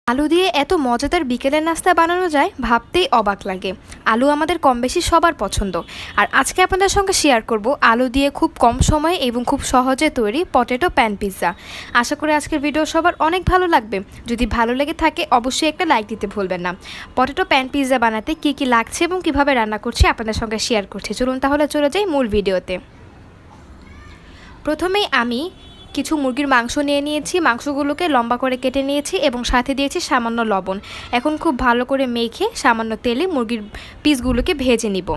আলু দিয়ে এত মজাদার বিকেলের নাস্তা বানানো যায় ভাবতেই অবাক লাগে। আলু আমাদের কম বেশি সবার পছন্দ। আর আজকে আপনাদের সঙ্গে শেয়ার করব আলু দিয়ে খুব কম সময়ে এবং খুব সহজে তৈরি পটেটো প্যান পিৎজা। আশা করি আজকের ভিডিও সবার অনেক ভালো লাগবে। যদি ভালো লেগে থাকে অবশ্যই একটা লাইক দিতে ভুলবেন না। পটেটো প্যান পিৎজা বানাতে কী কী লাগছে এবং কীভাবে রান্না করছি আপনাদের সঙ্গে শেয়ার করছি। চলুন তাহলে চলে যাই মূল ভিডিওতে। প্রথমেই আমি কিছু মুরগির মাংস নিয়ে নিয়েছি, মাংসগুলোকে লম্বা করে কেটে নিয়েছি এবং সাথে দিয়েছি সামান্য লবণ। এখন খুব ভালো করে মেখে সামান্য তেলে মুরগির পিসগুলোকে ভেজে নিব।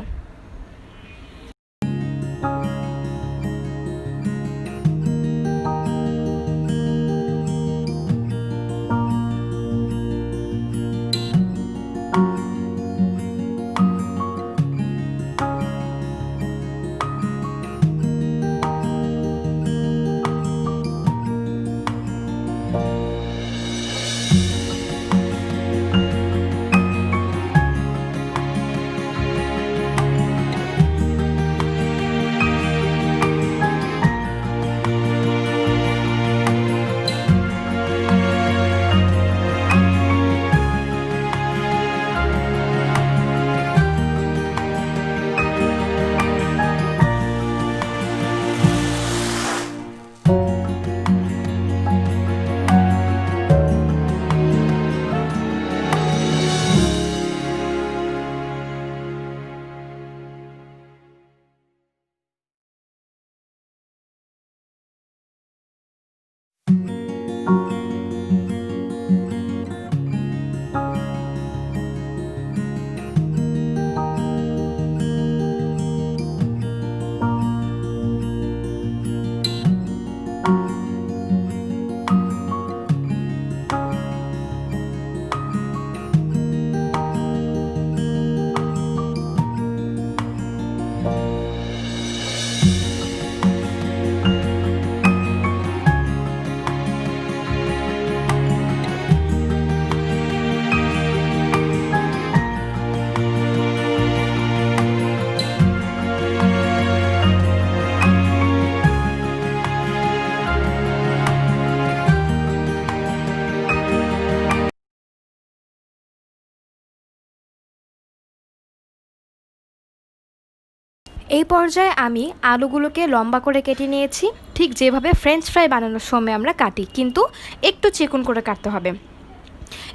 এই পর্যায়ে আমি আলুগুলোকে লম্বা করে কেটে নিয়েছি, ঠিক যেভাবে ফ্রেঞ্চ ফ্রাই বানানোর সময় আমরা কাটি, কিন্তু একটু চিকন করে কাটতে হবে।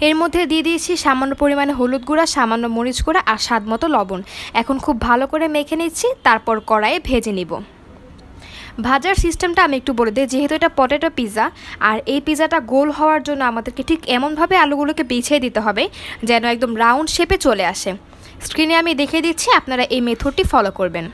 এর মধ্যে দিয়ে দিয়েছি সামান্য পরিমাণে হলুদ গুঁড়া, সামান্য মরিচ গুঁড়া আর স্বাদ মতো লবণ। এখন খুব ভালো করে মেখে নিচ্ছি, তারপর কড়াইয়ে ভেজে নিব। ভাজার সিস্টেমটা আমি একটু বলে দিই। যেহেতু এটা পটেটো পিৎজা, আর এই পিৎজাটা গোল হওয়ার জন্য আমাদেরকে ঠিক এমনভাবে আলুগুলোকে বিছিয়ে দিতে হবে যেন একদম রাউন্ড শেপে চলে আসে। স্ক্রিনে আমি দেখিয়ে দিচ্ছি, আপনারা এই মেথডটি ফলো করবেন।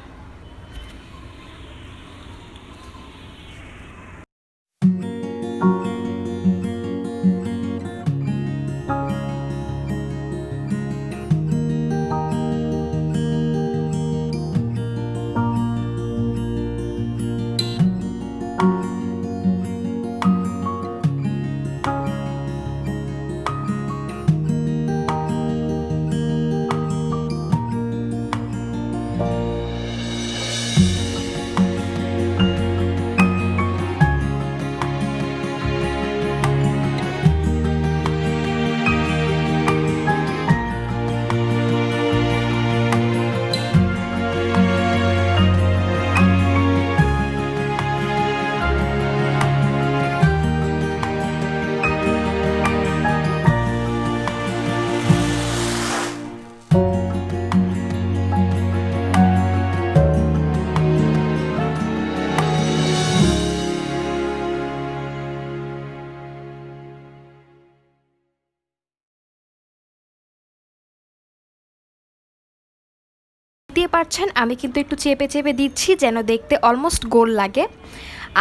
দেখতে পাচ্ছেন আমি কিন্তু একটু চেপে চেপে দিচ্ছি যেন দেখতে অলমোস্ট গোল লাগে।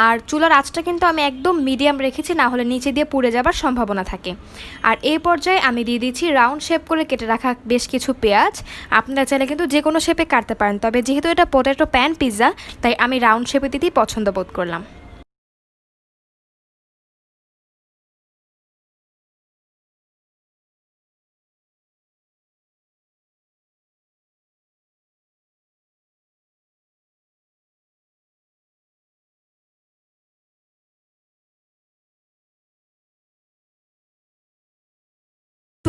আর চুলার আঁচটা কিন্তু আমি একদম মিডিয়াম রেখেছি, না হলে নিচে দিয়ে পুড়ে যাবার সম্ভাবনা থাকে। আর এই পর্যায়ে আমি দিয়ে দিচ্ছি রাউন্ড শেপ করে কেটে রাখা বেশ কিছু পেঁয়াজ। আপনারা চাইলে কিন্তু যে কোনো শেপে কাটতে পারেন, তবে যেহেতু এটা পটেটো প্যান পিৎজা তাই আমি রাউন্ড শেপে দিতেই পছন্দ বোধ করলাম।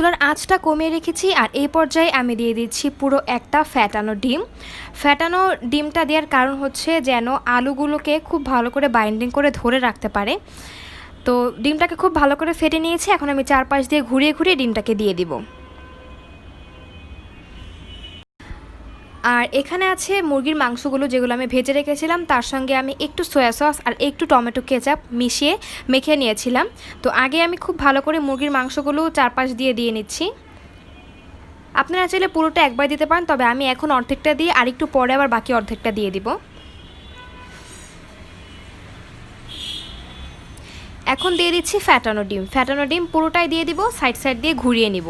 চুলার আঁচটা কমিয়ে রেখেছি আর এই পর্যায়ে আমি দিয়ে দিচ্ছি পুরো একটা ফ্যাটানো ডিম। ফ্যাটানো ডিমটা দেওয়ার কারণ হচ্ছে যেন আলুগুলোকে খুব ভালো করে বাইন্ডিং করে ধরে রাখতে পারে। তো ডিমটাকে খুব ভালো করে ফেটে নিয়েছি, এখন আমি চারপাশ দিয়ে ঘুরিয়ে ঘুরিয়ে ডিমটাকে দিয়ে দিব। আর এখানে আছে মুরগির মাংসগুলো যেগুলো আমি ভেজে রেখেছিলাম, তার সঙ্গে আমি একটু সয়া সস আর একটু টমেটো কেচাপ মিশিয়ে মেখে নিয়েছিলাম। তো আগে আমি খুব ভালো করে মুরগির মাংসগুলো চারপাশ দিয়ে নিচ্ছি। আপনারা চাইলে পুরোটা একবার দিতে পারেন, তবে আমি এখন অর্ধেকটা দিয়ে আর একটু পরে আবার বাকি অর্ধেকটা দিয়ে দিব। এখন দিয়ে দিচ্ছি ফ্যাটানো ডিম। ফ্যাটানো ডিম পুরোটাই দিয়ে দিব, সাইড সাইড দিয়ে ঘুরিয়ে নিব।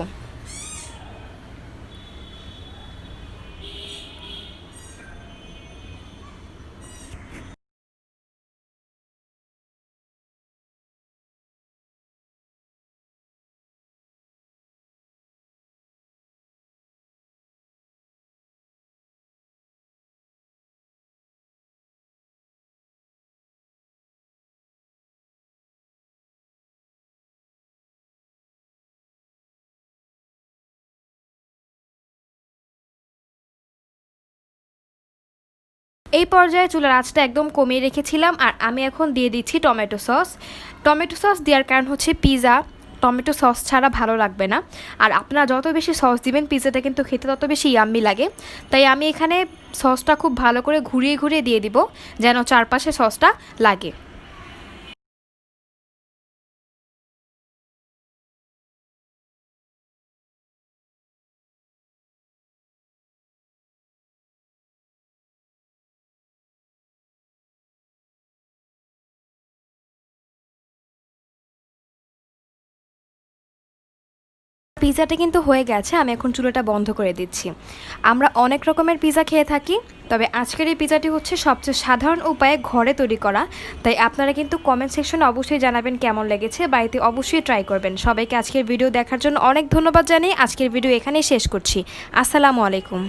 এই পর্যায়ে চুলার আঁচটা একদম কমিয়ে রেখেছিলাম আর আমি এখন দিয়ে দিচ্ছি টমেটো সস। টমেটো সস দেওয়ার কারণ হচ্ছে পিৎজা টমেটো সস ছাড়া ভালো লাগবে না, আর আপনারা যত বেশি সস দিবেন পিৎজাটা কিন্তু খেতে তত বেশি ইয়াম্মি লাগে। তাই আমি এখানে সসটা খুব ভালো করে ঘুরিয়ে ঘুরিয়ে দিয়ে দিব যেন চারপাশে সসটা লাগে। পিৎজাটা কিন্তু হয়ে গেছে, আমি এখন চুলাটা বন্ধ করে দিচ্ছি। আমরা অনেক রকমের পিৎজা খেয়ে থাকি, তবে আজকের এই পিৎজাটি হচ্ছে সবচেয়ে সাধারণ উপায়ে ঘরে তৈরি করা। তাই আপনারা কিন্তু কমেন্ট সেকশনে অবশ্যই জানাবেন কেমন লেগেছে, বাড়িতে অবশ্যই ট্রাই করবেন। সবাইকে আজকের ভিডিও দেখার জন্য অনেক ধন্যবাদ জানিয়ে আজকের ভিডিও এখানেই শেষ করছি। আসসালামু আলাইকুম।